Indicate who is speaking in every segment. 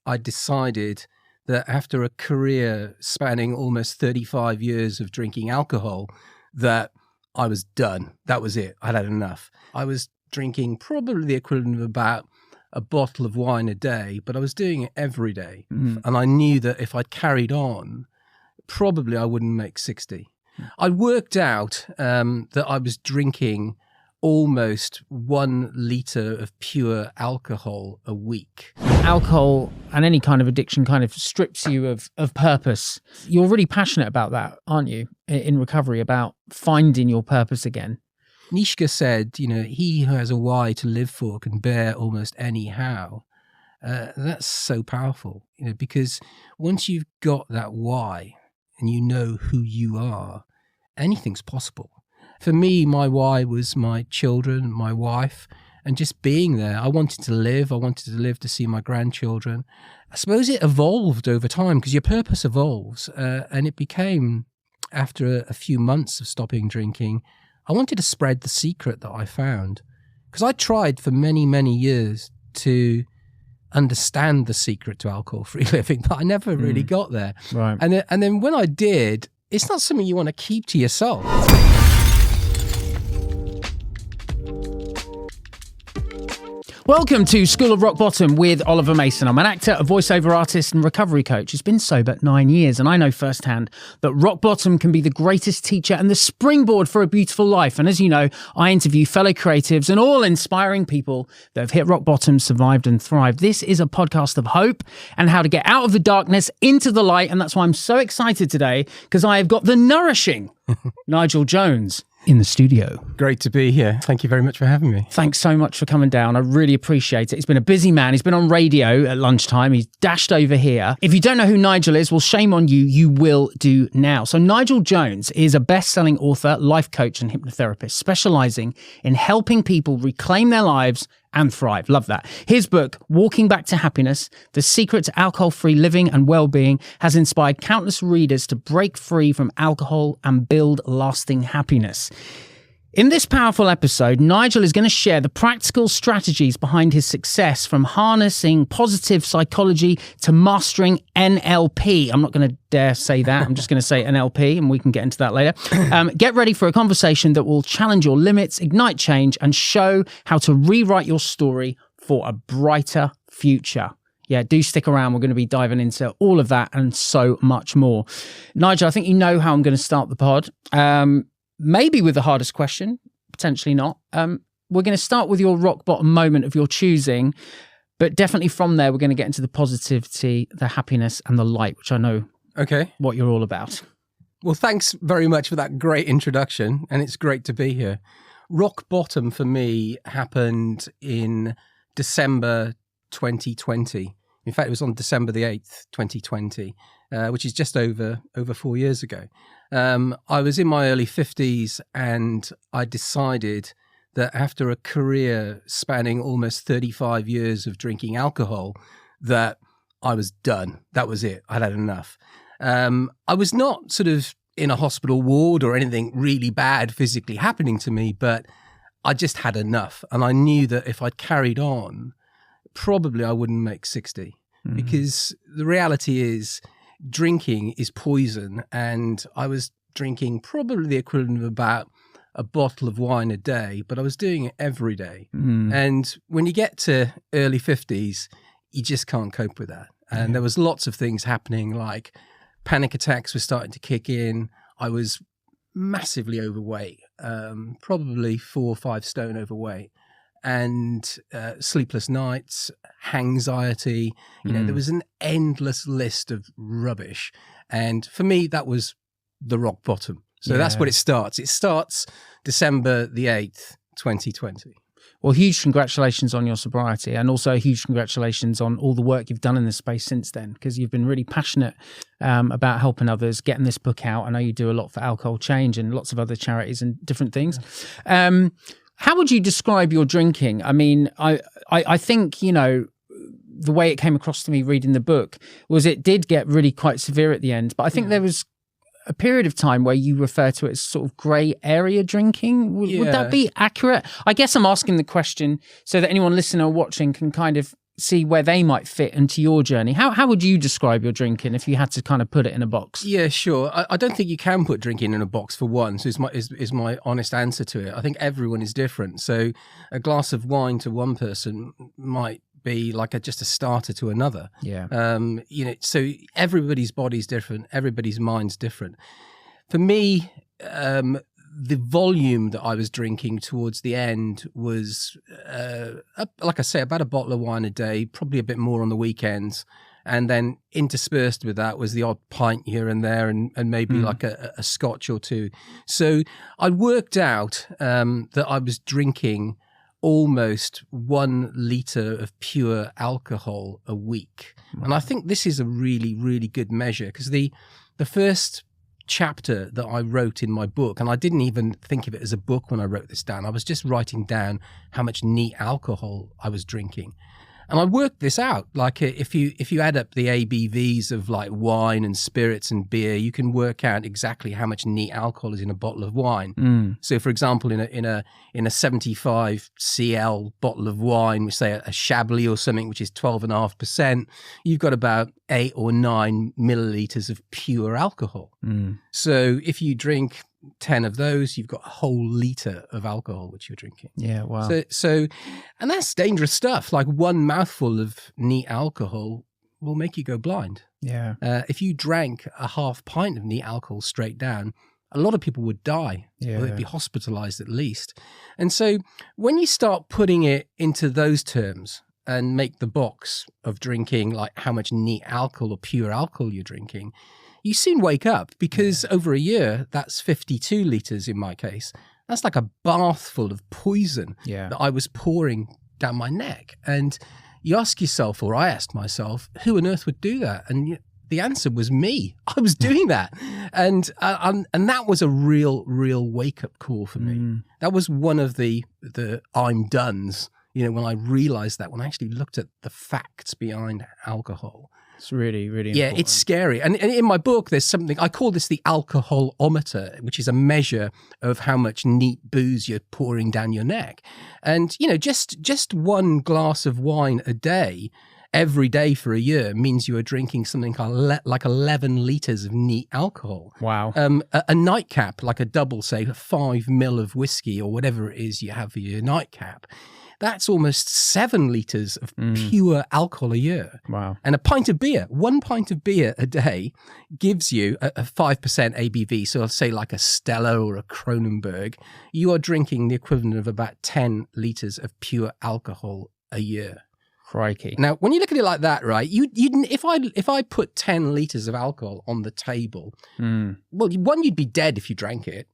Speaker 1: I decided that after a career spanning almost 35 years of drinking alcohol, that I was done. That was it. I'd had enough. I was drinking probably the equivalent of about a bottle of wine a day, but I was doing it every day. And I knew that if I'd carried on, probably I wouldn't make 60. I worked out that I was drinking almost 1 litre of pure alcohol a week.
Speaker 2: Alcohol and any kind of addiction kind of strips you of purpose. You're really passionate about that, aren't you, in recovery, about finding your purpose again?
Speaker 1: Nietzsche said, he who has a why to live for can bear almost any how. That's so powerful, because once you've got that why and you know who you are, anything's possible. For me, my why was my children, my wife, and just being there. I wanted to live. I wanted to live to see my grandchildren. I suppose it evolved over time because your purpose evolves. And it became, after a few months of stopping drinking, I wanted to spread the secret that I found. Because I tried for many, many years to understand the secret to alcohol-free living, but I never really got there.
Speaker 2: Right.
Speaker 1: And then when I did, it's not something you want to keep to yourself.
Speaker 2: Welcome to School of Rock Bottom with Oliver Mason. I'm an actor, a voiceover artist and recovery coach who's been sober 9 years, and I know firsthand that rock bottom can be the greatest teacher and the springboard for a beautiful life. And as you know, I interview fellow creatives and all inspiring people that have hit rock bottom, survived and thrived. This is a podcast of hope and how to get out of the darkness into the light, and that's why I'm so excited today, because I have got the nourishing Nigel Jones in the studio.
Speaker 1: Great to be here. Thank you very much for having me.
Speaker 2: Thanks so much for coming down. I really appreciate it. He's been a busy man. He's been on radio at lunchtime. He's dashed over here. If you don't know who Nigel is, well, shame on you. You will do now. So Nigel Jones is a best-selling author, life coach and hypnotherapist, specializing in helping people reclaim their lives and thrive. Love that. His book, Walking Back to Happiness, The Secret to Alcohol-Free Living and Well-Being, has inspired countless readers to break free from alcohol and build lasting happiness. In this powerful episode, Nigel is going to share the practical strategies behind his success, from harnessing positive psychology to mastering NLP. I'm not going to dare say that. I'm just going to say NLP, and we can get into that later. Get ready for a conversation that will challenge your limits, ignite change, and show how to rewrite your story for a brighter future. Yeah, do stick around. We're going to be diving into all of that and so much more. Nigel, I think you know how I'm going to start the pod. Maybe with the hardest question, potentially not. We're going to start with your rock bottom moment of your choosing, but definitely from there, we're going to get into the positivity, the happiness and the light, which I know what you're all about.
Speaker 1: Well, thanks very much for that great introduction, and it's great to be here. Rock bottom for me happened in December 2020. In fact, it was on December the 8th, 2020, which is just over 4 years ago. I was in my early 50s, and I decided that after a career spanning almost 35 years of drinking alcohol, that I was done. That was it. I'd had enough. I was not sort of in a hospital ward or anything really bad physically happening to me, but I just had enough. And I knew that if I'd carried on, probably I wouldn't make 60. Because the reality is, drinking is poison, and I was drinking probably the equivalent of about a bottle of wine a day, but I was doing it every day. And when you get to early 50s, you just can't cope with that. And there was lots of things happening, like panic attacks were starting to kick in. I was massively overweight, probably 4 or 5 stone overweight. And sleepless nights, anxiety, there was an endless list of rubbish. And for me, that was the rock bottom. So that's what it starts. It starts December the 8th, 2020.
Speaker 2: Well, huge congratulations on your sobriety, and also huge congratulations on all the work you've done in this space since then, because you've been really passionate about helping others, getting this book out. I know you do a lot for Alcohol Change and lots of other charities and different things. How would you describe your drinking? I mean, I think, the way it came across to me reading the book was it did get really quite severe at the end. But I think there was a period of time where you refer to it as sort of grey area drinking. Would that be accurate? I guess I'm asking the question so that anyone listening or watching can kind of see where they might fit into your journey. How would you describe your drinking if you had to kind of put it in a box?
Speaker 1: Yeah, sure. I don't think you can put drinking in a box for one. So is my honest answer to it. I think everyone is different. So a glass of wine to one person might be like just a starter to another.
Speaker 2: Yeah.
Speaker 1: So everybody's body's different. Everybody's mind's different. For me, the volume that I was drinking towards the end was, like I say, about a bottle of wine a day, probably a bit more on the weekends. And then interspersed with that was the odd pint here and there and maybe like a scotch or two. So I worked out that I was drinking almost 1 litre of pure alcohol a week. Wow. And I think this is a really, really good measure because the first chapter that I wrote in my book, and I didn't even think of it as a book when I wrote this down. I was just writing down how much neat alcohol I was drinking. And I worked this out. Like if you add up the ABVs of like wine and spirits and beer, you can work out exactly how much neat alcohol is in a bottle of wine. So, for example, in a 75 cl bottle of wine, we say a Chablis or something, which is 12.5%, you've got about 8 or 9 milliliters of pure alcohol. So, if you drink 10 of those, you've got a whole litre of alcohol which you're drinking.
Speaker 2: Yeah, wow.
Speaker 1: So and that's dangerous stuff. Like one mouthful of neat alcohol will make you go blind.
Speaker 2: Yeah.
Speaker 1: If you drank a half pint of neat alcohol straight down, a lot of people would die.
Speaker 2: Yeah.
Speaker 1: Or they'd be hospitalized at least. And so when you start putting it into those terms and make the box of drinking like how much neat alcohol or pure alcohol you're drinking, you soon wake up because over a year, that's 52 litres in my case. That's like a bath full of poison that I was pouring down my neck. And you ask yourself, or I asked myself, who on earth would do that? And the answer was me. I was doing that. And that was a real wake-up call for me. That was one of the I'm done's, when I realized that, when I actually looked at the facts behind alcohol.
Speaker 2: It's really, really important.
Speaker 1: Yeah, it's scary. And in my book, there's something, I call this the alcoholometer, which is a measure of how much neat booze you're pouring down your neck. And, just one glass of wine a day, every day for a year, means you are drinking something like 11 litres of neat alcohol.
Speaker 2: Wow.
Speaker 1: A nightcap, like a double, say, 5 ml of whiskey or whatever it is you have for your nightcap. That's almost 7 litres of pure alcohol a year.
Speaker 2: Wow.
Speaker 1: And one pint of beer a day gives you a 5% ABV. So I'll say like a Stella or a Kronenberg. You are drinking the equivalent of about 10 litres of pure alcohol a year.
Speaker 2: Crikey.
Speaker 1: Now, when you look at it like that, right, if I put 10 litres of alcohol on the table, well, one, you'd be dead if you drank it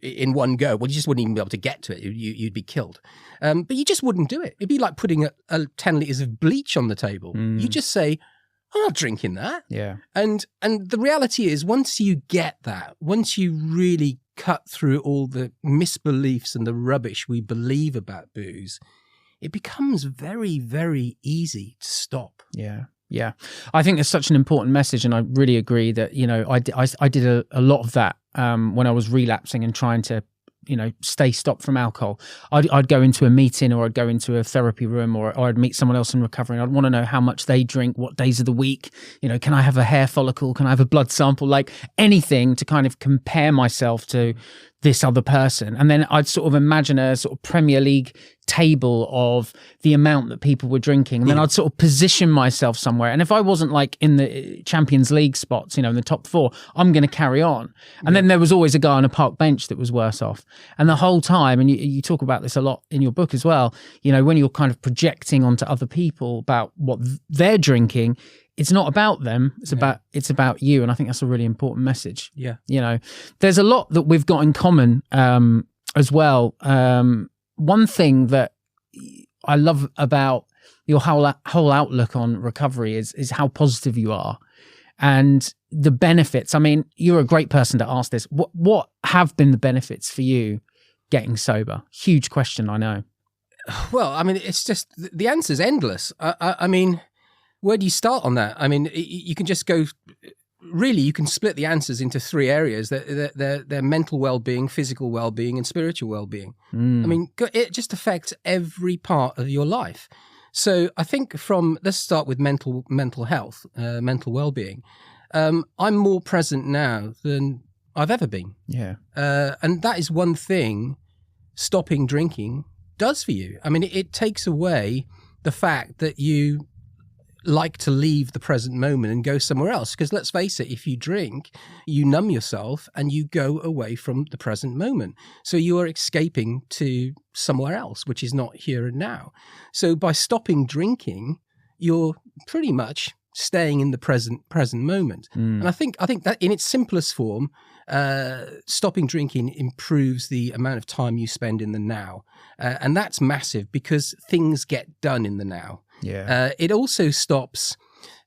Speaker 1: in one go. Well, you just wouldn't even be able to get to it. You'd be killed. But you just wouldn't do it. It'd be like putting a 10 litres of bleach on the table. You just say, I'm not drinking that.
Speaker 2: Yeah.
Speaker 1: And the reality is, once you get that, once you really cut through all the misbeliefs and the rubbish we believe about booze, it becomes very, very easy to stop.
Speaker 2: Yeah. Yeah. I think it's such an important message. And I really agree that, I did a lot of that when I was relapsing and trying to, stay stopped from alcohol. I'd go into a meeting or I'd go into a therapy room or I'd meet someone else in recovery. And I'd want to know how much they drink, what days of the week, can I have a hair follicle? Can I have a blood sample? Like anything to kind of compare myself to this other person. And then I'd sort of imagine a sort of Premier League table of the amount that people were drinking. And then I'd sort of position myself somewhere. And if I wasn't like in the Champions League spots, in the top 4, I'm going to carry on. And then there was always a guy on a park bench that was worse off. And the whole time, and you talk about this a lot in your book as well, when you're kind of projecting onto other people about what they're drinking, it's not about them. It's about you. And I think that's a really important message.
Speaker 1: Yeah.
Speaker 2: There's a lot that we've got in common as well. One thing that I love about your whole outlook on recovery is how positive you are and the benefits. I mean, you're a great person to ask this. What have been the benefits for you getting sober? Huge question, I know.
Speaker 1: Well, I mean, it's just the answer's endless. I mean, where do you start on that? I mean, you can just go. Really, you can split the answers into 3 areas. They're mental well-being, physical well-being, and spiritual well-being. I mean, it just affects every part of your life. So I think let's start with mental health, mental well-being. I'm more present now than I've ever been.
Speaker 2: Yeah.
Speaker 1: And that is one thing stopping drinking does for you. I mean, it takes away the fact that you like to leave the present moment and go somewhere else. Because let's face it, if you drink, you numb yourself and you go away from the present moment. So you are escaping to somewhere else, which is not here and now. So by stopping drinking, you're pretty much staying in the present moment. And I think that in its simplest form, stopping drinking improves the amount of time you spend in the now. And that's massive because things get done in the now.
Speaker 2: Yeah.
Speaker 1: It also stops,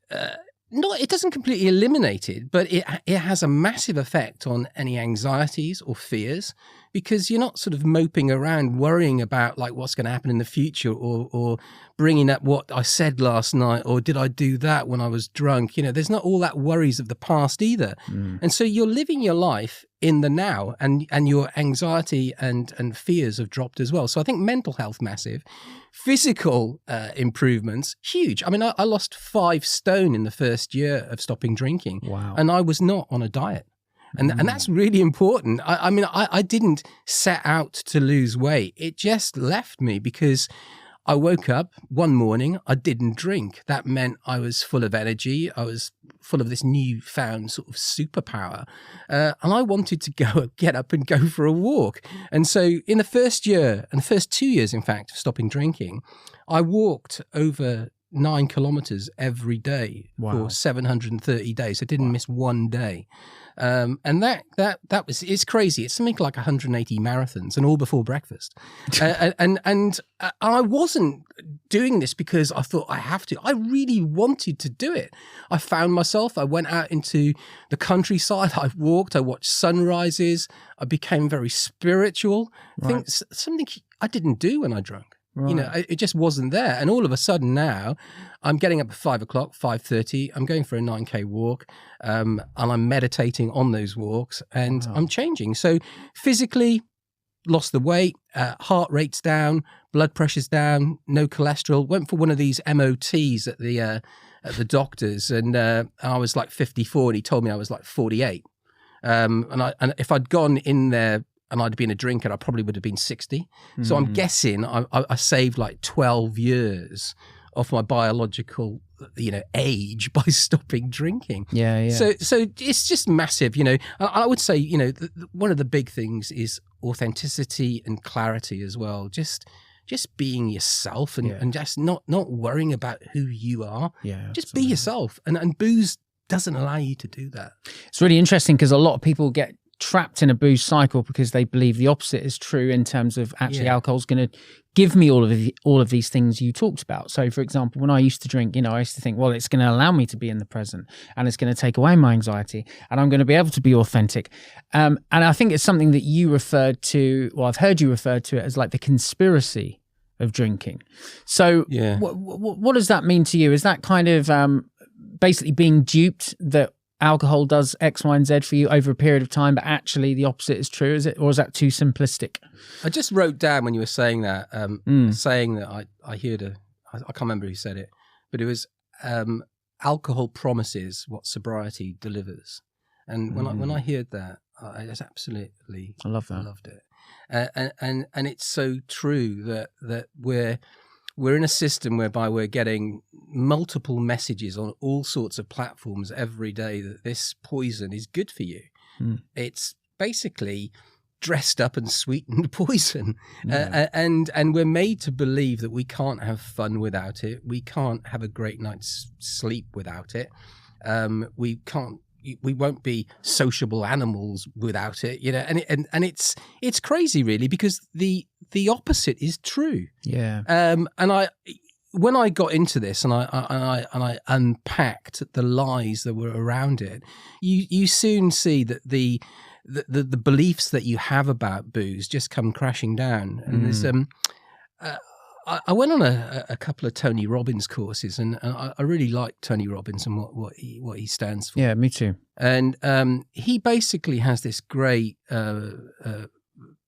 Speaker 1: it doesn't completely eliminate it, but it has a massive effect on any anxieties or fears, because you're not sort of moping around worrying about like what's going to happen in the future, or bringing up what I said last night, or did I do that when I was drunk? There's not all that worries of the past either. And so you're living your life in the now, and your anxiety and fears have dropped as well. So I think mental health, massive. Physical improvements, huge. I mean, I lost 5 stone in the first year of stopping drinking.
Speaker 2: Wow.
Speaker 1: And I was not on a diet. And that's really important. I mean, I didn't set out to lose weight. It just left me because I woke up one morning, I didn't drink. That meant I was full of energy. I was full of this newfound sort of superpower. And I wanted to get up and go for a walk. And so in the first year, and the first 2 years, in fact, of stopping drinking, I walked over 9 kilometers every day for 730 days. I didn't miss one day. And it's crazy. It's something like 180 marathons, and all before breakfast. And I wasn't doing this because I thought I have to. I really wanted to do it. I found myself. I went out into the countryside. I walked. I watched sunrises. I became very spiritual. I think something I didn't do when I drank. Right. It just wasn't there. And all of a sudden now, I'm getting up at 5 o'clock, 5:30. I'm going for a 9K walk, and I'm meditating on those walks, and I'm changing. So physically, lost the weight, heart rate's down, blood pressure's down, no cholesterol. Went for one of these MOTs at the doctor's, and I was like 54, and he told me I was like 48. And if I'd gone in there and I'd been a drinker, I probably would have been 60. So I'm guessing I saved like 12 years of my biological, age by stopping drinking.
Speaker 2: Yeah.
Speaker 1: So it's just massive. I would say, one of the big things is authenticity and clarity as well. Just being yourself and just not worrying about who you are.
Speaker 2: Yeah,
Speaker 1: just be yourself. And booze doesn't allow you to do that.
Speaker 2: It's really interesting because a lot of people get trapped in a booze cycle because they believe the opposite is true in terms of actually alcohol's going to give me all of these things you talked about. So for example, when I used to drink, I used to think, well, it's going to allow me to be in the present, and it's going to take away my anxiety, and I'm going to be able to be authentic. And I think it's something that you referred to, or I've heard you refer to it as like the conspiracy of drinking. So what does that mean to you? Is that kind of basically being duped that alcohol does X, Y, and Z for you over a period of time, but actually the opposite is true? Is it, or is that too simplistic?
Speaker 1: I just wrote down when you were saying that, saying that I heard I can't remember who said it, but it was alcohol promises what sobriety delivers. And when I heard that, I just absolutely
Speaker 2: I love that.
Speaker 1: I loved it. And it's so true that we're in a system whereby we're getting multiple messages on all sorts of platforms every day that this poison is good for you. It's basically dressed up and sweetened poison. And we're made to believe that we can't have fun without it. We can't have a great night's sleep without it. We won't be sociable animals without it, and it's crazy really, because the opposite is true.
Speaker 2: Yeah.
Speaker 1: And when I got into this and I unpacked the lies that were around it, you soon see that the beliefs that you have about booze just come crashing down. And there's I went on a couple of Tony Robbins courses, and I really like Tony Robbins and what he stands for.
Speaker 2: Yeah, me too.
Speaker 1: And he basically has this great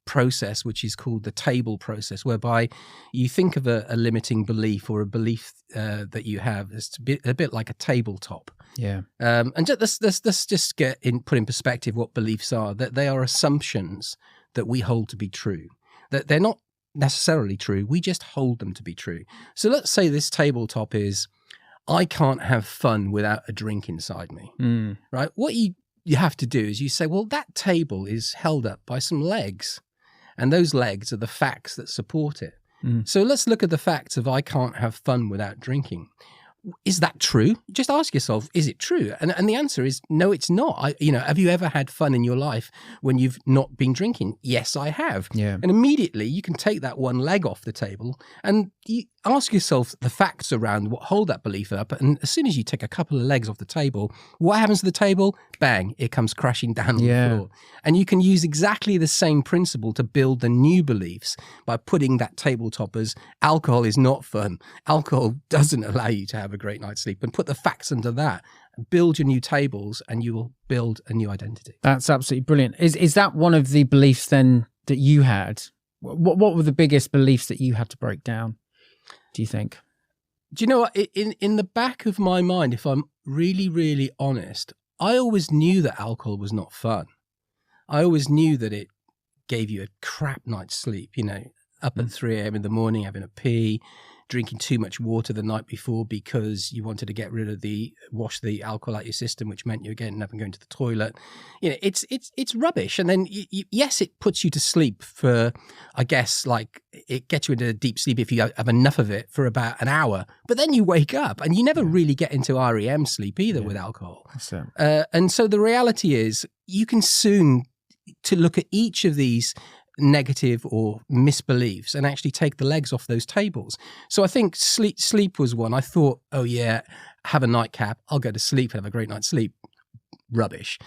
Speaker 1: process which is called the table process, whereby you think of a limiting belief or a belief that you have as a bit like a tabletop.
Speaker 2: Yeah.
Speaker 1: And let's just put in perspective what beliefs are. That they are assumptions that we hold to be true. That they're not necessarily true. We just hold them to be true. So let's say this tabletop is, I can't have fun without a drink inside me, right? What you have to do is you say, well, that table is held up by some legs, and those legs are the facts that support it. So let's look at the facts of I can't have fun without drinking. Is that true? Just ask yourself, is it true? And the answer is no, it's not. Have you ever had fun in your life when you've not been drinking? Yes, I have.
Speaker 2: Yeah.
Speaker 1: And immediately you can take that one leg off the table and you ask yourself the facts around what hold that belief up. And as soon as you take a couple of legs off the table, what happens to the table? Bang, it comes crashing down on the floor. And you can use exactly the same principle to build the new beliefs by putting that tabletop as alcohol is not fun. Alcohol doesn't allow you to have a great night's sleep, and put the facts under that. Build your new tables and you will build a new identity.
Speaker 2: That's absolutely brilliant. Is that one of the beliefs then that you had? What were the biggest beliefs that you had to break down, do you think?
Speaker 1: Do you know what? In the back of my mind, if I'm really, really honest, I always knew that alcohol was not fun. I always knew that it gave you a crap night's sleep, up at 3 a.m. in the morning, having a pee, drinking too much water the night before because you wanted to get rid of wash the alcohol out your system, which meant you were getting up and going to the toilet. It's rubbish. And then yes, it puts you to sleep for, I guess, like it gets you into deep sleep if you have enough of it for about an hour. But then you wake up and you never really get into REM sleep either with alcohol. And so the reality is you can soon to look at each of these negative or misbeliefs and actually take the legs off those tables. So I think sleep was one. I thought, oh yeah, have a nightcap, I'll go to sleep and have a great night's sleep. Rubbish.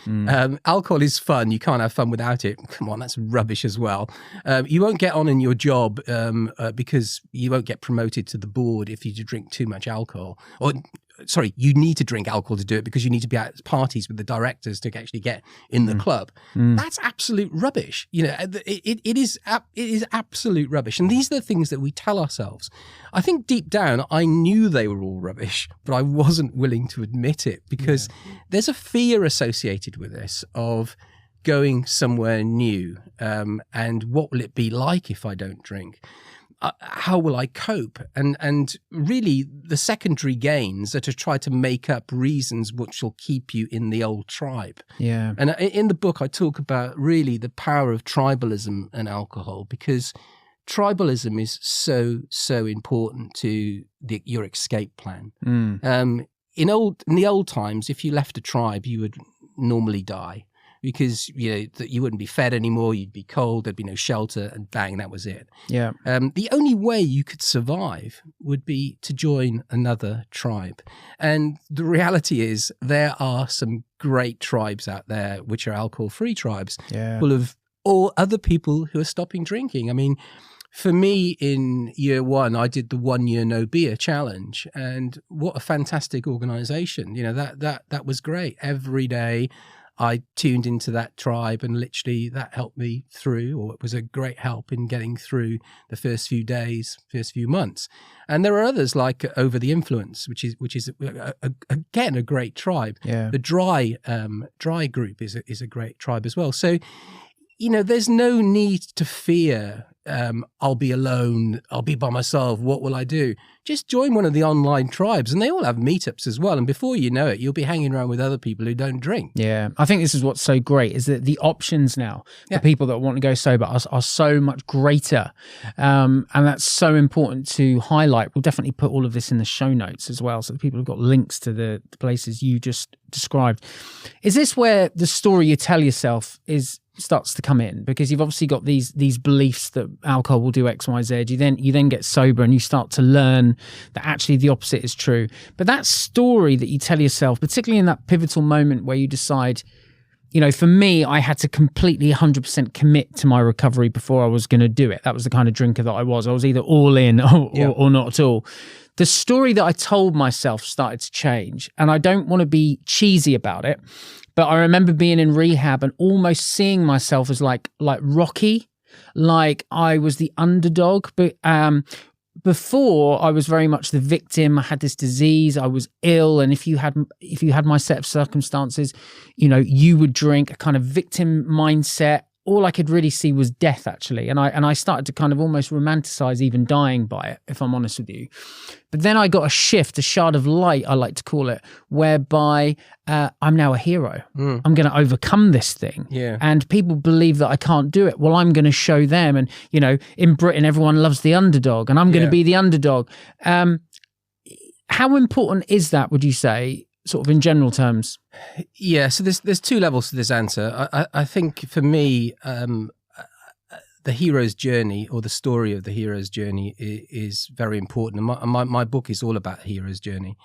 Speaker 1: Alcohol is fun. You can't have fun without it. Come on, that's rubbish as well. You won't get on in your job because you won't get promoted to the board if you drink too much alcohol. Or sorry, you need to drink alcohol to do it because you need to be at parties with the directors to actually get in the club. That's absolute rubbish. It is absolute rubbish. And these are the things that we tell ourselves. I think deep down, I knew they were all rubbish, but I wasn't willing to admit it because there's a fear associated with this of going somewhere new. And what will it be like if I don't drink? How will I cope? And really the secondary gains are to try to make up reasons which will keep you in the old tribe. Yeah. And in the book, I talk about really the power of tribalism and alcohol, because tribalism is so important to your escape plan. In the old times, if you left a tribe, you would normally die. Because you wouldn't be fed anymore, you'd be cold, there'd be no shelter, and bang, that was it. Yeah. The only way you could survive would be to join another tribe. And the reality is there are some great tribes out there which are alcohol-free tribes, full of all other people who are stopping drinking. I mean, for me, in year one, I did the 1 year no beer challenge, and what a fantastic organization. That was great. Every day I tuned into that tribe, and literally that helped me through, or it was a great help in getting through the first few days, first few months. And there are others like Over the Influence, which is again a great tribe. Yeah. The dry group is a great tribe as well. So, there's no need to fear. I'll be alone. I'll be by myself. What will I do? Just join one of the online tribes, and they all have meetups as well. And before you know it, you'll be hanging around with other people who don't drink. Yeah, I think this is what's so great, is that the options now for people that want to go sober are so much greater. And that's so important to highlight. We'll definitely put all of this in the show notes as well, so that people have got links to the places you just described. Is this where the story you tell yourself starts to come in? Because you've obviously got these beliefs that alcohol will do X, Y, Z. You then get sober and you start to learn that actually the opposite is true. But that story that you tell yourself, particularly in that pivotal moment where you decide, for me, I had to completely 100% commit to my recovery before I was going to do it. That was the kind of drinker that I was. I was either all in or not at all. The story that I told myself started to change, and I don't want to be cheesy about it, but I remember being in rehab and almost seeing myself as like Rocky,
Speaker 2: like I was the underdog, but before I was very much the victim. I had this disease, I was ill, and if you had my set of circumstances, you would drink, a kind of victim mindset. All I could really see was death, actually, and I started to kind of almost romanticize even dying by it, if I'm honest with you. But then I got a shift, a shard of light, I like to call it, whereby I'm now a hero. I'm going to overcome this thing.
Speaker 1: Yeah.
Speaker 2: And people believe that I can't do it. Well, I'm going to show them. And, in Britain, everyone loves the underdog, and I'm going to be the underdog. How important is that, would you say, sort of in general terms?
Speaker 1: Yeah, so there's two levels to this answer. I think for me, the hero's journey, or the story of the hero's journey, is very important. And my book is all about the hero's journey.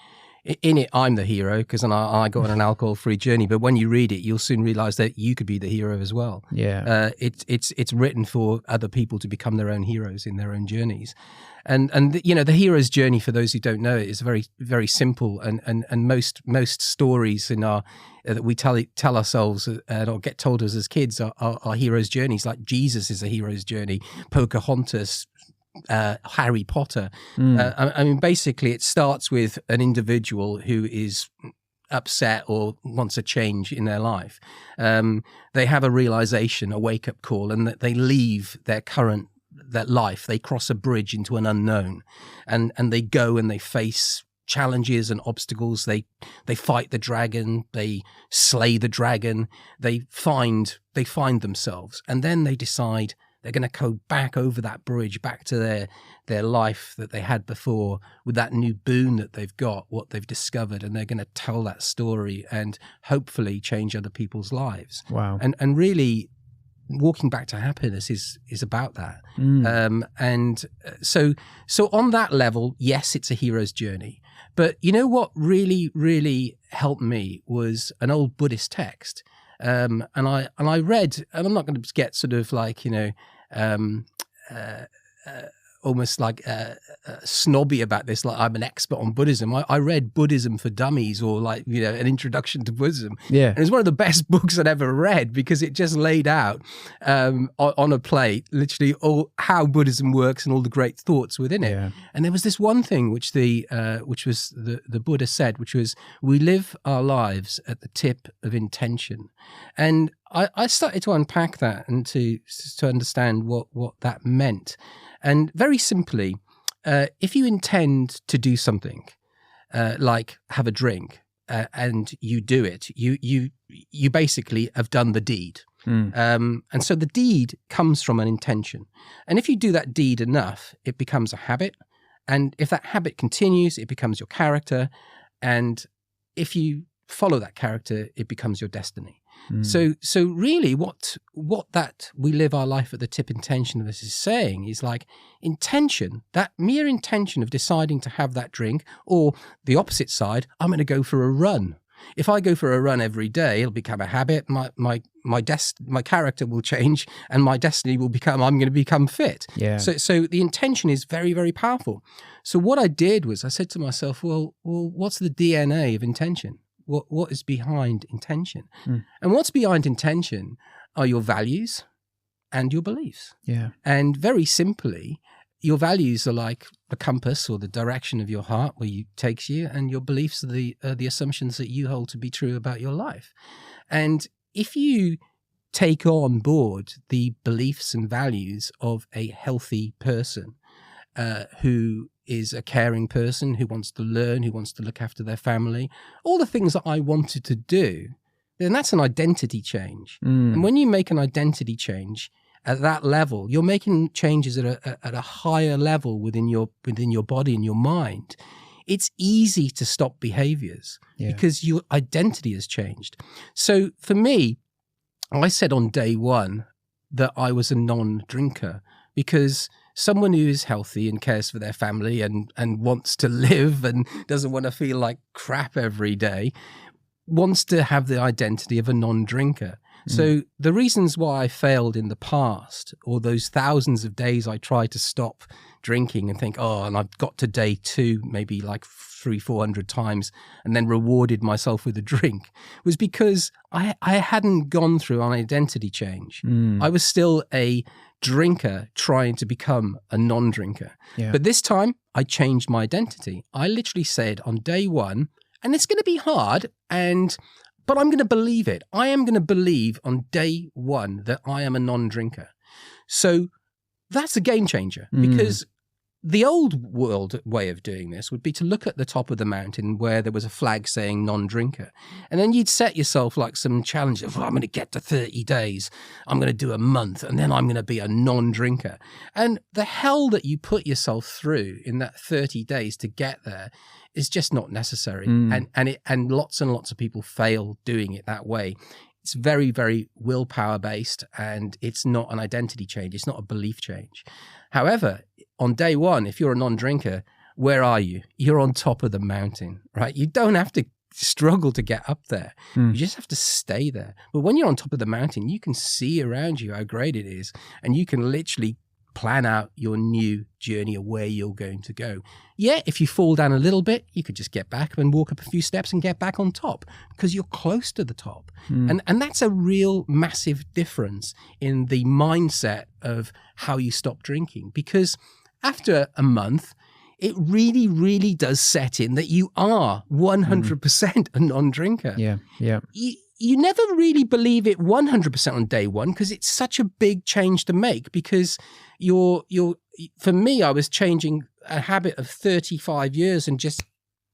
Speaker 1: In it, I'm the hero because I go on an alcohol-free journey. But when you read it, you'll soon realize that you could be the hero as well.
Speaker 2: Yeah,
Speaker 1: it's written for other people to become their own heroes in their own journeys. And the hero's journey, for those who don't know it, is very, very simple. And most stories in our that we tell ourselves or get told us as kids are hero's journeys. Like Jesus is a hero's journey, Pocahontas, Harry Potter. I mean, basically, it starts with an individual who is upset or wants a change in their life. They have a realization, a wake-up call, and that they leave their life. They cross a bridge into an unknown, and they go and they face challenges and obstacles. They fight the dragon. They slay the dragon. They find themselves, and then they decide they're going to go back over that bridge, back to their life that they had before, with that new boon that they've got, what they've discovered, and they're going to tell that story and hopefully change other people's lives.
Speaker 2: Wow.
Speaker 1: And really, walking back to happiness is about that. So on that level, yes, it's a hero's journey. But you know what really, really helped me was an old Buddhist text. And I read, and I'm not going to get sort of like, almost like snobby about this, like I'm an expert on Buddhism. I read Buddhism for Dummies, or like, an introduction to Buddhism.
Speaker 2: Yeah.
Speaker 1: And it's one of the best books I'd ever read, because it just laid out on a plate, literally all how Buddhism works and all the great thoughts within it.
Speaker 2: Yeah.
Speaker 1: And there was this one thing which the Buddha said, which was, we live our lives at the tip of intention. And I started to unpack that and to understand what that meant. And very simply, if you intend to do something, like have a drink, and you do it, you basically have done the deed. And so the deed comes from an intention. And if you do that deed enough, it becomes a habit. And if that habit continues, it becomes your character. And if you follow that character, it becomes your destiny. So really what that we live our life at the tip intention of this is saying is like intention, that mere intention of deciding to have that drink, or the opposite side, I'm going to go for a run. If I go for a run every day, it'll become a habit. My character will change, and my destiny will become, I'm going to become fit.
Speaker 2: Yeah.
Speaker 1: So the intention is very, very powerful. So what I did was I said to myself, well, what's the DNA of intention? What is behind intention? And what's behind intention are your values and your beliefs.
Speaker 2: Yeah.
Speaker 1: And very simply, your values are like the compass or the direction of your heart, where it takes you, and your beliefs are the assumptions that you hold to be true about your life. And if you take on board the beliefs and values of a healthy person, who is a caring person, who wants to learn, who wants to look after their family, all the things that I wanted to do, then that's an identity change. And when you make an identity change at that level, you're making changes at a higher level within your body and your mind. It's easy to stop behaviors because your identity has changed. So for me, I said on day one that I was a non-drinker, because someone who is healthy and cares for their family and wants to live and doesn't want to feel like crap every day wants to have the identity of a non-drinker. So the reasons why I failed in the past, or those thousands of days I tried to stop drinking and think, and I've got to day 2, maybe like 300-400 times, and then rewarded myself with a drink, was because I hadn't gone through an identity change. I was still a drinker trying to become a non-drinker. Yeah. But this time I changed my identity. I literally said on day 1, and it's going to be hard, but I'm going to believe it. I am going to believe on day 1 that I am a non-drinker. So that's a game changer, because the old world way of doing this would be to look at the top of the mountain where there was a flag saying non-drinker. And then you'd set yourself like some challenge of, I'm going to get to 30 days. I'm going to do a month, and then I'm going to be a non-drinker. And the hell that you put yourself through in that 30 days to get there is just not necessary. And lots and lots of people fail doing it that way. It's very, very willpower based, and it's not an identity change. It's not a belief change. However, on day 1, if you're a non-drinker, where are you? You're on top of the mountain, right? You don't have to struggle to get up there. You just have to stay there. But when you're on top of the mountain, you can see around you how great it is, and you can literally plan out your new journey of where you're going to go. Yeah, if you fall down a little bit, you could just get back and walk up a few steps and get back on top, because you're close to the top. And that's a real massive difference in the mindset of how you stop drinking, because after a month, it really, really does set in that you are 100% a non-drinker.
Speaker 2: Yeah.
Speaker 1: You never really believe it 100% on day 1, because it's such a big change to make, because for me, I was changing a habit of 35 years and just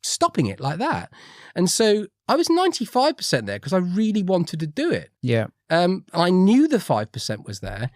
Speaker 1: stopping it like that. And so I was 95% there because I really wanted to do it.
Speaker 2: Yeah.
Speaker 1: I knew the 5% was there.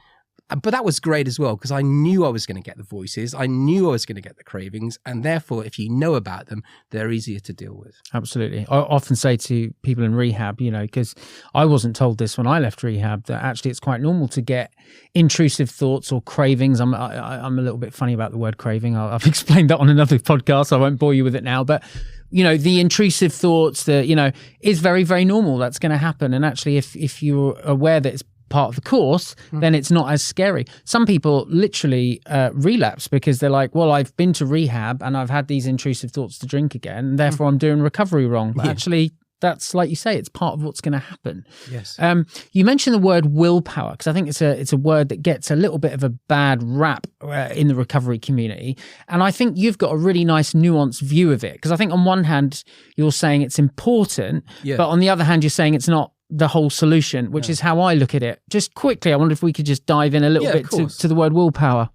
Speaker 1: But that was great as well, because I knew I was going to get the voices. I knew I was going to get the cravings. And therefore, if you know about them, they're easier to deal with.
Speaker 2: Absolutely. I often say to people in rehab, because I wasn't told this when I left rehab, that actually it's quite normal to get intrusive thoughts or cravings. I'm a little bit funny about the word craving. I've explained that on another podcast. I won't bore you with it now. But the intrusive thoughts that, is very, very normal. That's going to happen. And actually, if you're aware that it's part of the course, then it's not as scary. Some people literally relapse because they're like, well, I've been to rehab and I've had these intrusive thoughts to drink again, and therefore I'm doing recovery wrong. But actually, that's, like you say, it's part of what's going to happen.
Speaker 1: Yes.
Speaker 2: You mentioned the word willpower, because I think it's a word that gets a little bit of a bad rap in the recovery community. And I think you've got a really nice nuanced view of it, because I think on one hand, you're saying it's important, but on the other hand, you're saying it's not the whole solution, which is how I look at it. Just quickly, I wonder if we could just dive in a little bit to the word willpower.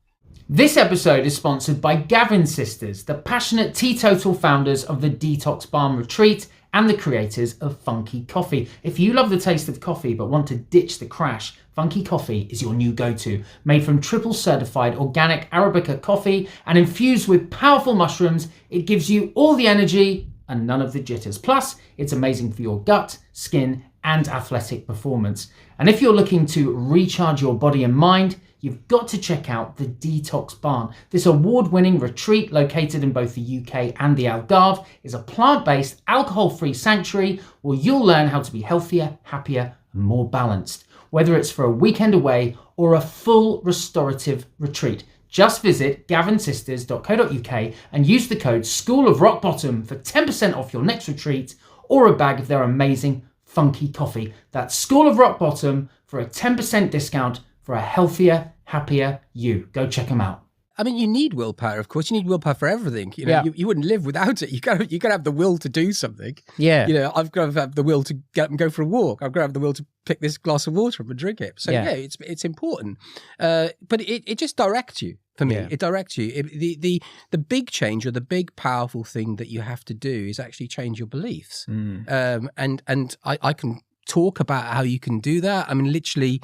Speaker 2: This episode is sponsored by Gavin Sisters, the passionate teetotal founders of the Detox Balm Retreat and the creators of Funky Coffee. If you love the taste of coffee but want to ditch the crash, Funky Coffee is your new go-to. Made from triple certified organic Arabica coffee and infused with powerful mushrooms, it gives you all the energy and none of the jitters. Plus, it's amazing for your gut, skin, and athletic performance. And if you're looking to recharge your body and mind, you've got to check out the Detox Barn. This award-winning retreat, located in both the UK and the Algarve, is a plant-based, alcohol-free sanctuary where you'll learn how to be healthier, happier, and more balanced. Whether it's for a weekend away or a full restorative retreat, just visit gavinsisters.co.uk and use the code School of Rock Bottom for 10% off your next retreat, or a bag of their amazing Funky Coffee. That's School of Rock Bottom for a 10% discount for a healthier, happier you. Go check them out.
Speaker 1: I mean, you need willpower, of course. You need willpower for everything. You wouldn't live without it. You got to have the will to do something.
Speaker 2: Yeah.
Speaker 1: I've got to have the will to get up and go for a walk. I've got to have the will to pick this glass of water up and drink it. So it's important. But it just directs you. For me, it directs you. The big change, or the big powerful thing that you have to do, is actually change your beliefs. And I can talk about how you can do that. I mean, literally,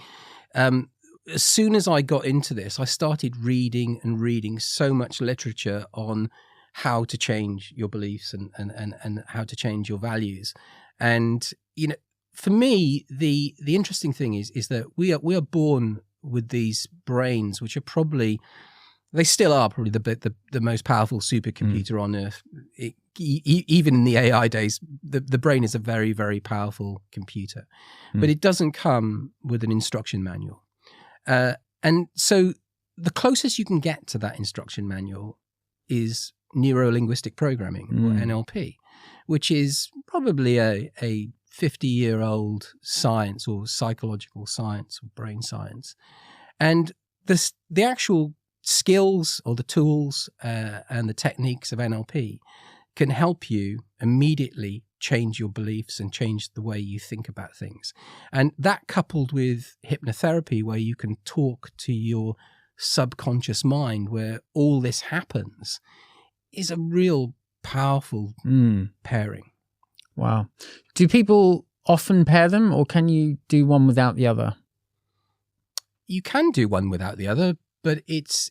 Speaker 1: as soon as I got into this, I started reading so much literature on how to change your beliefs and how to change your values. And for me, the interesting thing is that we are born with these brains, which are probably. They still are probably the most powerful supercomputer on Earth, even in the AI days, the brain is a very, very powerful computer, but it doesn't come with an instruction manual. And so the closest you can get to that instruction manual is Neuro-Linguistic Programming, or NLP, which is probably a 50-year-old science, or psychological science, or brain science. And the actual skills or the tools and the techniques of NLP can help you immediately change your beliefs and change the way you think about things. And that, coupled with hypnotherapy, where you can talk to your subconscious mind where all this happens, is a real powerful pairing.
Speaker 2: Wow. Do people often pair them, or can you do one without the other?
Speaker 1: You can do one without the other, but it's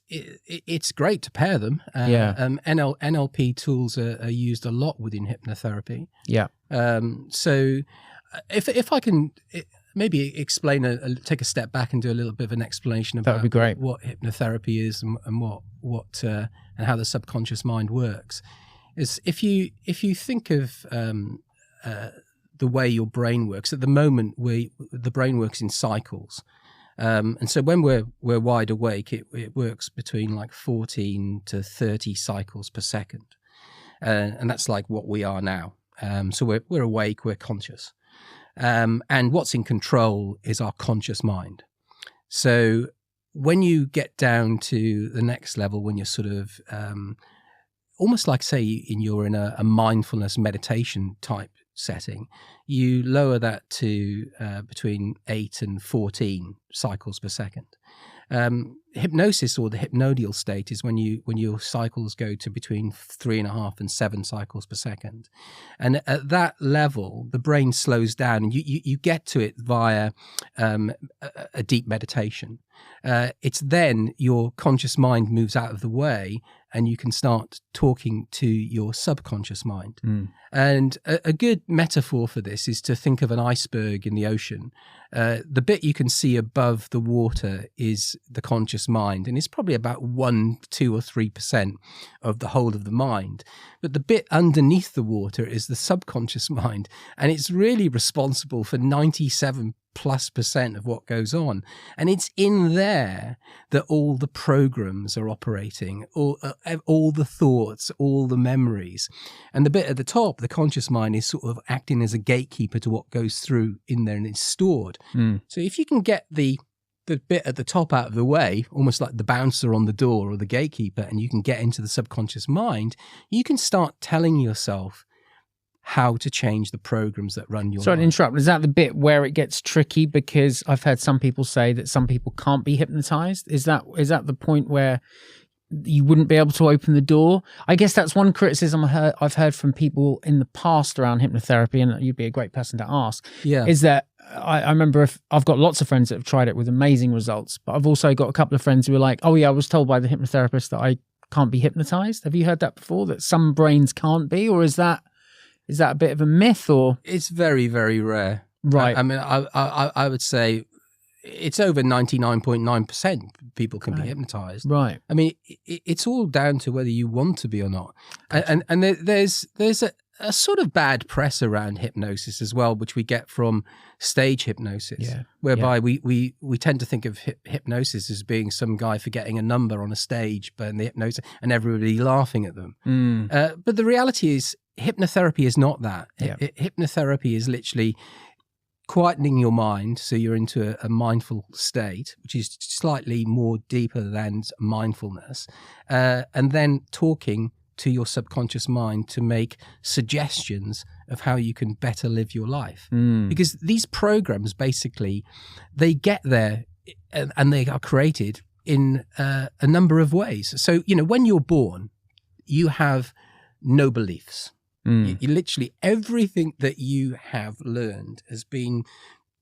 Speaker 1: great to pair them. NLP tools are used a lot within hypnotherapy. Yeah. So if I can maybe explain, take a step back and do a little bit of an explanation about what hypnotherapy is and what and how the subconscious mind works, is if you think of the way your brain works at the moment, the brain works in cycles. And so when we're wide awake, it works between like 14 to 30 cycles per second. And that's like what we are now. So we're awake, we're conscious. And what's in control is our conscious mind. So when you get down to the next level, when you're sort of almost like, say, you're in a mindfulness meditation type setting, you lower that to between 8 and 14 cycles per second. Hypnosis, or the hypnodial state, is when your cycles go to between 3.5 and 7 cycles per second. And at that level, the brain slows down, and you get to it via a deep meditation. It's then your conscious mind moves out of the way, and you can start talking to your subconscious mind. And a good metaphor for this is to think of an iceberg in the ocean. The bit you can see above the water is the conscious mind, and it's probably about 1, 2, or 3% of the whole of the mind. But the bit underneath the water is the subconscious mind, and it's really responsible for 97% of what goes on. And it's in there that all the programs are operating, all the thoughts, all the memories. And the bit at the top, the conscious mind, is sort of acting as a gatekeeper to what goes through in there and is stored. So if you can get the bit at the top out of the way, almost like the bouncer on the door or the gatekeeper, and you can get into the subconscious mind, you can start telling yourself how to change the programs that run your life.
Speaker 2: Sorry to interrupt. Is that the bit where it gets tricky? Because I've heard some people say that some people can't be hypnotized. Is that the point where you wouldn't be able to open the door? I guess that's one criticism I've heard from people in the past around hypnotherapy, and you'd be a great person to ask. Yeah, is that I remember I've got lots of friends that have tried it with amazing results, but I've also got a couple of friends who are like, "Oh yeah, I was told by the hypnotherapist that I can't be hypnotized." Have you heard that before? That some brains can't be, or is that a bit of a myth? Or
Speaker 1: it's very, very rare,
Speaker 2: right?
Speaker 1: I mean, I would say it's over 99.9% people can be hypnotized.
Speaker 2: Right.
Speaker 1: I mean, it's all down to whether you want to be or not. Gotcha. And there's a sort of bad press around hypnosis as well, which we get from stage hypnosis, whereby we tend to think of hypnosis as being some guy forgetting a number on a stage, but in the hypnosis, and everybody laughing at them. But the reality is, hypnotherapy is not that. Hypnotherapy is literally quietening your mind so you're into a mindful state, which is slightly more deeper than mindfulness, and then talking to your subconscious mind to make suggestions of how you can better live your life. Because these programs, basically, they get there and they are created in a number of ways. So, when you're born, you have no beliefs. You literally, everything that you have learned has been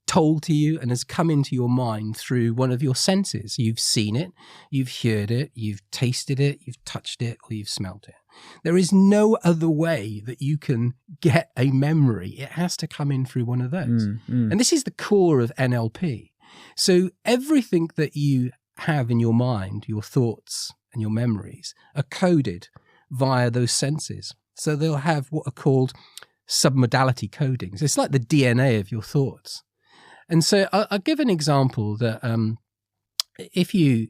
Speaker 1: told to you and has come into your mind through one of your senses. You've seen it, you've heard it, you've tasted it, you've touched it, or you've smelt it. There is no other way that you can get a memory. It has to come in through one of those. And this is the core of NLP. So everything that you have in your mind, your thoughts and your memories, are coded via those senses. So they'll have what are called submodality codings. It's like the DNA of your thoughts. And so I'll give an example that if you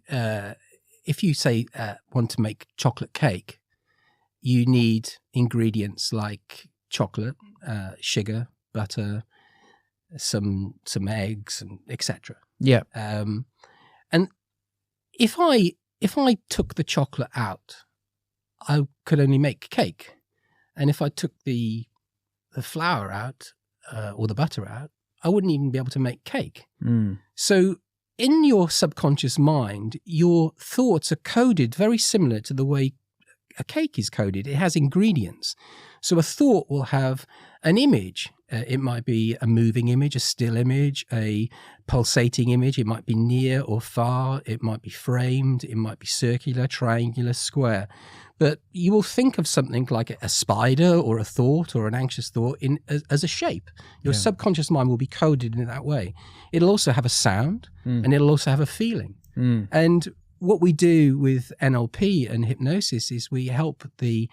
Speaker 1: say want to make chocolate cake, you need ingredients like chocolate, sugar, butter, some eggs, and etc.
Speaker 2: Yeah.
Speaker 1: And if I took the chocolate out, I could only make cake. And if I took the flour out or the butter out, I wouldn't even be able to make cake. So in your subconscious mind, your thoughts are coded very similar to the way a cake is coded. It has ingredients. So a thought will have an image. It might be a moving image, a still image, a pulsating image. It might be near or far. It might be framed. It might be circular, triangular, square. But you will think of something like a spider or a thought or an anxious thought as a shape. Your subconscious mind will be coded in that way. It'll also have a sound and it'll also have a feeling. And what we do with NLP and hypnosis is we help the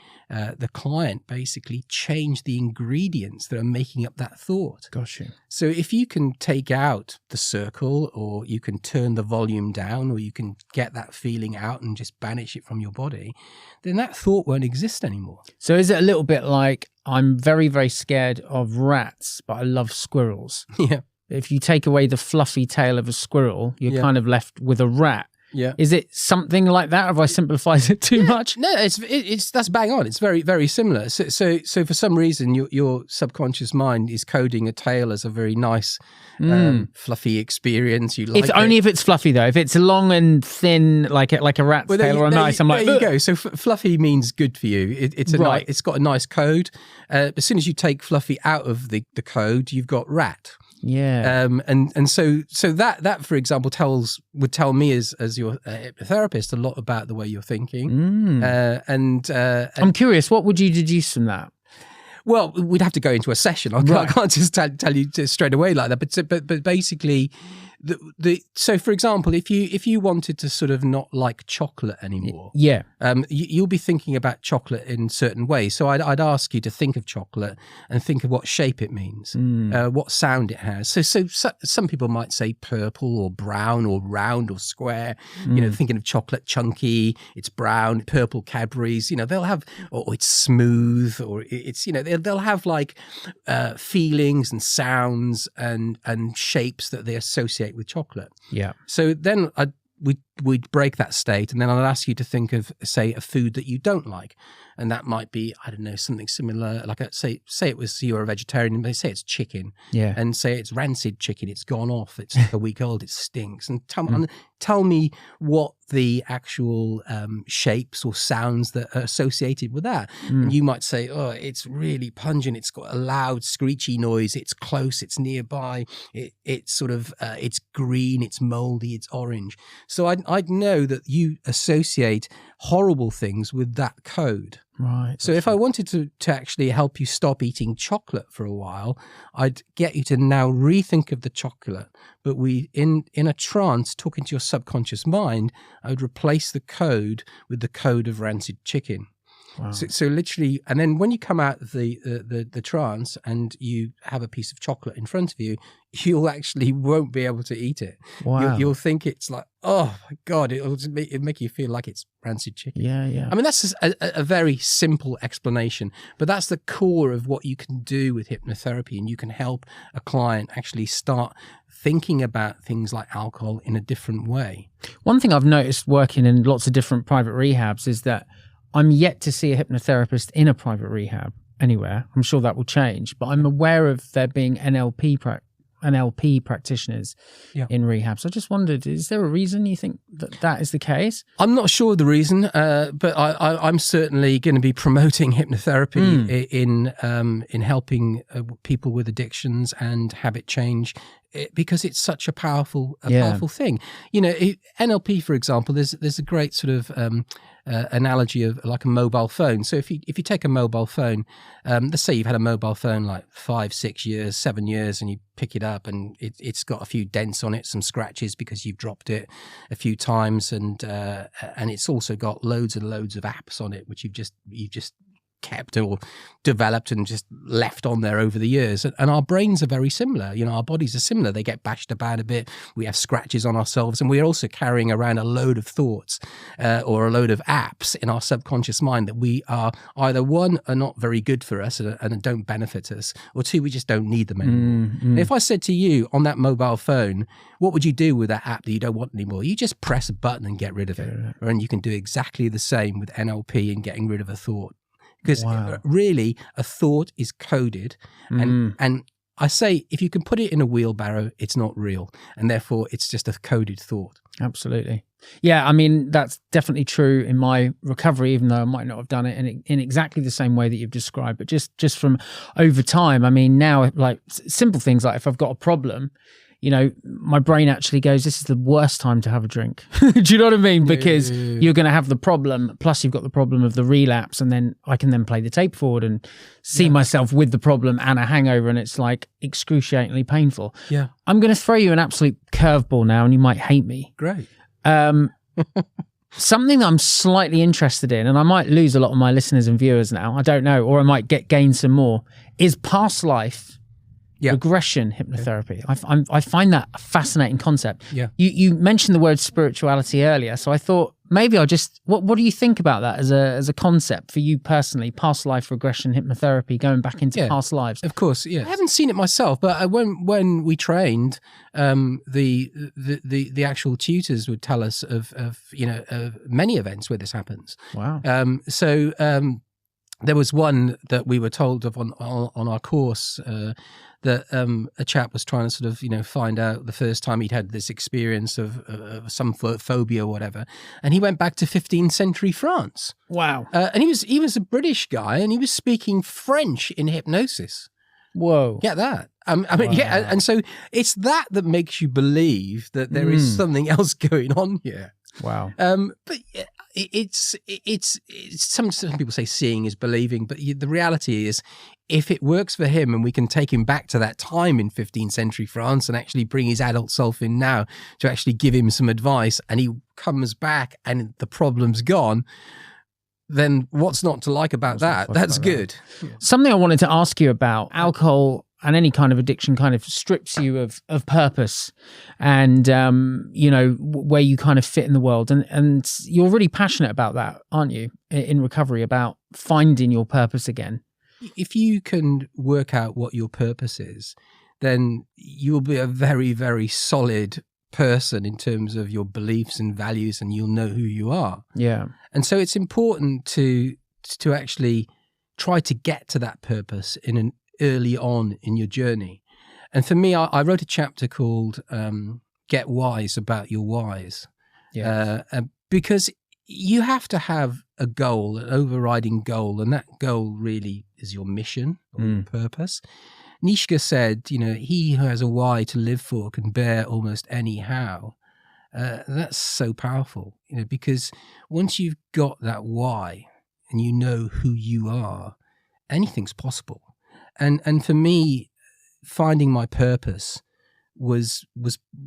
Speaker 1: client basically change the ingredients that are making up that thought.
Speaker 2: Gotcha.
Speaker 1: So if you can take out the circle, or you can turn the volume down, or you can get that feeling out and just banish it from your body, then that thought won't exist anymore.
Speaker 2: So is it a little bit like, I'm very, very scared of rats, but I love squirrels?
Speaker 1: Yeah.
Speaker 2: If you take away the fluffy tail of a squirrel, you're kind of left with a rat.
Speaker 1: Yeah.
Speaker 2: Is it something like that? Have I simplified it too much?
Speaker 1: No, it's that's bang on. It's very, very similar. So for some reason, your subconscious mind is coding a tail as a very nice, fluffy experience. You like
Speaker 2: only if it's fluffy though. If it's long and thin, like a rat's tail or a mice, I'm like,
Speaker 1: there you go. So fluffy means good for you. It's
Speaker 2: right.
Speaker 1: It's got a nice code. As soon as you take fluffy out of the code, you've got rat.
Speaker 2: Yeah.
Speaker 1: And so that for example would tell me as your hypnotherapist a lot about the way you're thinking. And
Speaker 2: I'm curious, what would you deduce from that?
Speaker 1: Well, we'd have to go into a session. I can't just tell you straight away like that. But basically, so for example, if you wanted to sort of not like chocolate anymore, you'll be thinking about chocolate in certain ways. So I'd ask you to think of chocolate and think of what shape it means, what sound it has. So some people might say purple or brown or round or square. You know, thinking of chocolate chunky, it's brown, purple Cadbury's. You know, they'll have, or it's smooth, or it's, you know, they'll have like feelings and sounds and shapes that they associate with chocolate. Yeah. So then we'd break that state, and then I'd ask you to think of, say, a food that you don't like. And that might be, I don't know, something similar. Like, say it was, you're a vegetarian, and they say it's chicken. Yeah. And say it's rancid chicken. It's gone off. It's a week old. It stinks. And tell me what the actual shapes or sounds that are associated with that. And you might say, oh, it's really pungent. It's got a loud, screechy noise. It's close. It's nearby. It's sort of, it's green. It's moldy. It's orange. So I'd know that you associate horrible things with that code. Right. So if I wanted to actually help you stop eating chocolate for a while, I'd get you to now rethink of the chocolate. But in a trance, talking to your subconscious mind, I would replace the code with the code of rancid chicken. Wow. So literally, and then when you come out of the trance and you have a piece of chocolate in front of you, you'll actually won't be able to eat it. Wow. You'll think it's like, oh my God, it'll make you feel like it's rancid chicken. Yeah, yeah. I mean, that's just a very simple explanation, but that's the core of what you can do with hypnotherapy, and you can help a client actually start thinking about things like alcohol in a different way.
Speaker 2: One thing I've noticed working in lots of different private rehabs is that I'm yet to see a hypnotherapist in a private rehab anywhere. I'm sure that will change, but I'm aware of there being NLP practitioners in rehab. So I just wondered, is there a reason you think that is the case?
Speaker 1: I'm not sure the reason, but I'm certainly going to be promoting hypnotherapy in helping people with addictions and habit change, because it's such a powerful thing. You know, NLP, for example, there's a great sort of analogy of like a mobile phone. So if you take a mobile phone, let's say you've had a mobile phone like 5, 6 years, 7 years, and you pick it up and it's got a few dents on it, some scratches because you've dropped it a few times, and it's also got loads and loads of apps on it which you've just kept or developed and just left on there over the years. And our brains are very similar. Our bodies are similar. They get bashed about a bit. We have scratches on ourselves, and we're also carrying around a load of thoughts or a load of apps in our subconscious mind that we are either, one, are not very good for us and don't benefit us, or two, we just don't need them anymore. If I said to you on that mobile phone, what would you do with that app that you don't want anymore? You just press a button and get rid of it. And you can do exactly the same with NLP and getting rid of a thought. Because really, a thought is coded. And I say, if you can put it in a wheelbarrow, it's not real. And therefore, it's just a coded thought.
Speaker 2: Absolutely. Yeah, I mean, that's definitely true in my recovery, even though I might not have done it in exactly the same way that you've described. But just from over time, I mean, now, like simple things like if I've got a problem, my brain actually goes, this is the worst time to have a drink. Do you know what I mean? Because you're going to have the problem, plus you've got the problem of the relapse, and then I can then play the tape forward and see myself with the problem and a hangover, and it's like excruciatingly painful.
Speaker 1: Yeah.
Speaker 2: I'm going to throw you an absolute curveball now, and you might hate me.
Speaker 1: Great.
Speaker 2: Something that I'm slightly interested in, and I might lose a lot of my listeners and viewers now, I don't know, or I might gain some more, is past life regression hypnotherapy. I find that a fascinating concept.
Speaker 1: Yeah.
Speaker 2: You mentioned the word spirituality earlier, so I thought maybe I'll just, what do you think about that as a concept for you personally, past life regression hypnotherapy, going back into past lives?
Speaker 1: Of course, yeah. I haven't seen it myself, but when we trained, the actual tutors would tell us of many events where this happens.
Speaker 2: Wow.
Speaker 1: There was one that we were told of on our course that a chap was trying to sort of, find out the first time he'd had this experience of some phobia or whatever. And he went back to 15th century France.
Speaker 2: Wow.
Speaker 1: And he was a British guy, and he was speaking French in hypnosis.
Speaker 2: Whoa.
Speaker 1: Get that. I mean, yeah. And so it's that makes you believe that there is something else going on here.
Speaker 2: Wow.
Speaker 1: But it's some people say seeing is believing, but the reality is, if it works for him and we can take him back to that time in 15th century France and actually bring his adult self in now to actually give him some advice, and he comes back and the problem's gone, then what's not to like about that? That's good.
Speaker 2: Yeah. Something I wanted to ask you about, alcohol and any kind of addiction kind of strips you of purpose and, where you kind of fit in the world. And you're really passionate about that, aren't you, in recovery, about finding your purpose again?
Speaker 1: If you can work out what your purpose is, then you'll be a very, very solid person in terms of your beliefs and values, and you'll know who you are.
Speaker 2: Yeah. And
Speaker 1: so it's important to actually try to get to that purpose in an early on in your journey. And for me, I wrote a chapter called Get Wise About Your Whys.
Speaker 2: Yeah.
Speaker 1: Because you have to have a goal, an overriding goal, and that goal really is your mission or your purpose. Nietzsche said, he who has a why to live for can bear almost any how. That's so powerful, because once you've got that why and you know who you are, anything's possible. And for me, finding my purpose was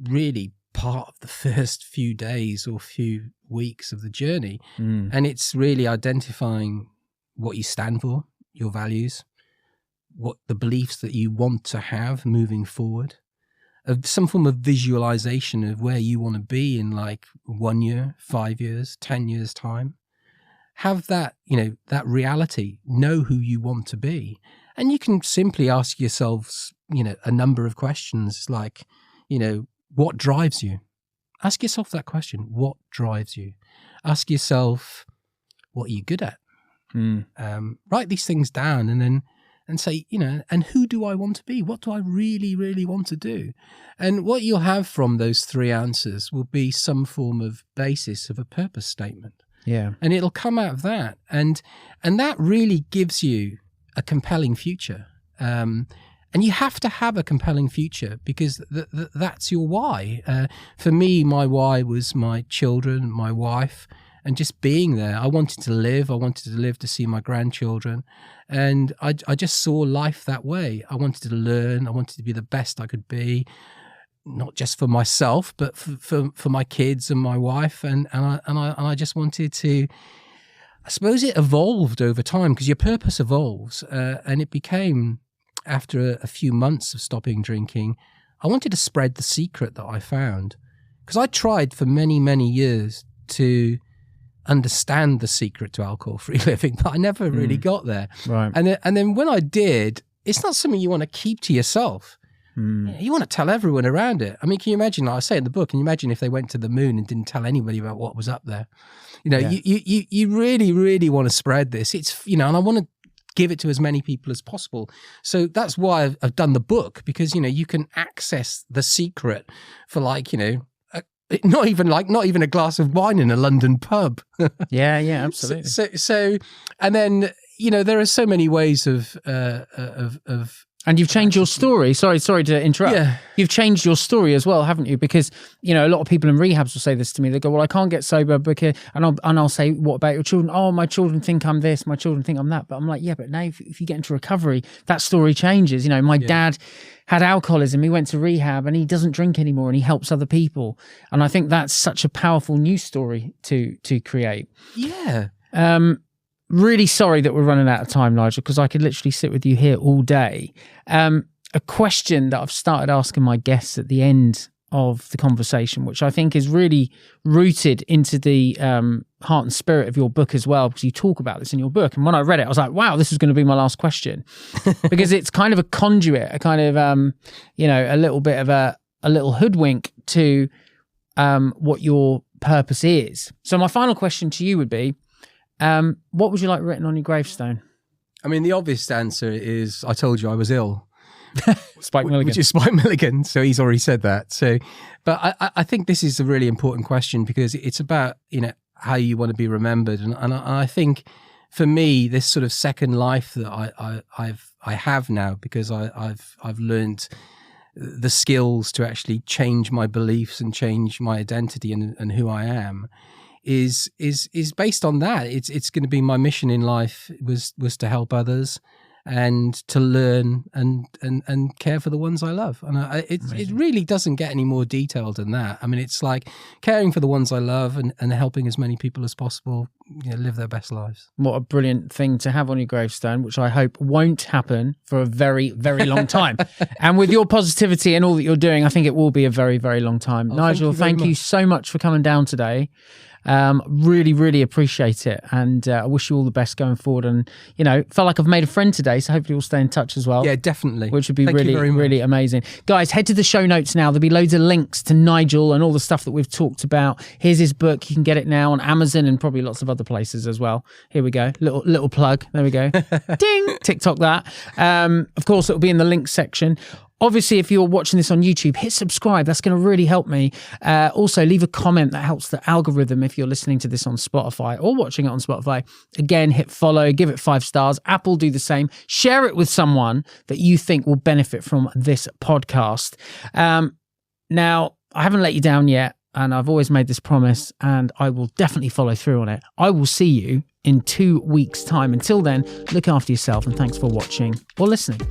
Speaker 1: really part of the first few days or few weeks of the journey. And it's really identifying what you stand for, your values, what the beliefs that you want to have moving forward, of some form of visualization of where you want to be in like 1 year, 5 years, 10 years time. Have that, that reality, know who you want to be. And you can simply ask yourselves, a number of questions like, what drives you? Ask yourself that question. What drives you? Ask yourself, what are you good at? Write these things down and say, and who do I want to be? What do I really, really want to do? And what you'll have from those three answers will be some form of basis of a purpose statement.
Speaker 2: Yeah.
Speaker 1: And it'll come out of that. And that really gives you a compelling future. And you have to have a compelling future because that's your why. For me, my why was my children, my wife, and just being there. I wanted to live. I wanted to live to see my grandchildren. And I just saw life that way. I wanted to learn. I wanted to be the best I could be, not just for myself, but for my kids and my wife. And I just wanted to, I suppose it evolved over time because your purpose evolves. And it became, after a few months of stopping drinking, I wanted to spread the secret that I found. Because I tried for many, many years to understand the secret to alcohol-free living, but I never really got there.
Speaker 2: Right.
Speaker 1: And then when I did, it's not something you want to keep to yourself. You want to tell everyone around it. I mean, can you imagine, like I say in the book, can you imagine if they went to the moon and didn't tell anybody about what was up there? You know, you really, really want to spread this. It's, you know, and I want to give it to as many people as possible. So that's why I've done the book, because, you know, you can access the secret for, like, you know, not even a glass of wine in a London pub.
Speaker 2: Yeah, absolutely.
Speaker 1: So, and then, you know, there are so many ways of
Speaker 2: and you've changed your story. Sorry to interrupt.
Speaker 1: Yeah.
Speaker 2: You've changed your story as well, haven't you? Because, you know, a lot of people in rehabs will say this to me. They go, well, I can't get sober because, and I'll say, what about your children? Oh, my children think I'm this, my children think I'm that. But I'm like, yeah, but now if you get into recovery, that story changes. You know, my dad had alcoholism. He went to rehab and he doesn't drink anymore and he helps other people. And I think that's such a powerful news story to create.
Speaker 1: Yeah.
Speaker 2: Really sorry that we're running out of time, Nigel, because I could literally sit with you here all day. A question that I've started asking my guests at the end of the conversation, which I think is really rooted into the heart and spirit of your book as well, because you talk about this in your book. And when I read it, I was like, wow, this is going to be my last question. Because it's kind of a conduit, a kind of, you know, a little bit of a little hoodwink to what your purpose is. So my final question to you would be, what would you like written on your gravestone?
Speaker 1: I mean, the obvious answer is, I told you I was ill.
Speaker 2: Spike Milligan.
Speaker 1: Which is Spike Milligan, so he's already said that. So, but I think this is a really important question because it's about, you know, how you want to be remembered, and I think for me, this sort of second life that I have now, because I've learned the skills to actually change my beliefs and change my identity and who I am, is based on that. It's going to be my mission in life was to help others and to learn and care for the ones I love. And it really doesn't get any more detailed than that. I mean, it's like caring for the ones I love and helping as many people as possible, you know, live their best lives.
Speaker 2: What a brilliant thing to have on your gravestone, which I hope won't happen for a very, very long time. And with your positivity and all that you're doing, I think it will be a very, very long time. Nigel, thank you so much for coming down today. Really, really appreciate it. And I wish you all the best going forward. And, you know, felt like I've made a friend today, so hopefully we'll stay in touch as well.
Speaker 1: Yeah, definitely.
Speaker 2: Which would be really, really amazing. Guys, head to the show notes now. There'll be loads of links to Nigel and all the stuff that we've talked about. Here's his book. You can get it now on Amazon and probably lots of other places as well. Here we go. Little plug. There we go. Ding! TikTok that. Of course, it'll be in the links section. Obviously, if you're watching this on YouTube, hit subscribe. That's going to really help me. Also, leave a comment. That helps the algorithm if you're listening to this on Spotify or watching it on Spotify. Again, hit follow, give it 5 stars. Apple, do the same. Share it with someone that you think will benefit from this podcast. Now, I haven't let you down yet, and I've always made this promise, and I will definitely follow through on it. I will see you in 2 weeks' time. Until then, look after yourself, and thanks for watching or listening.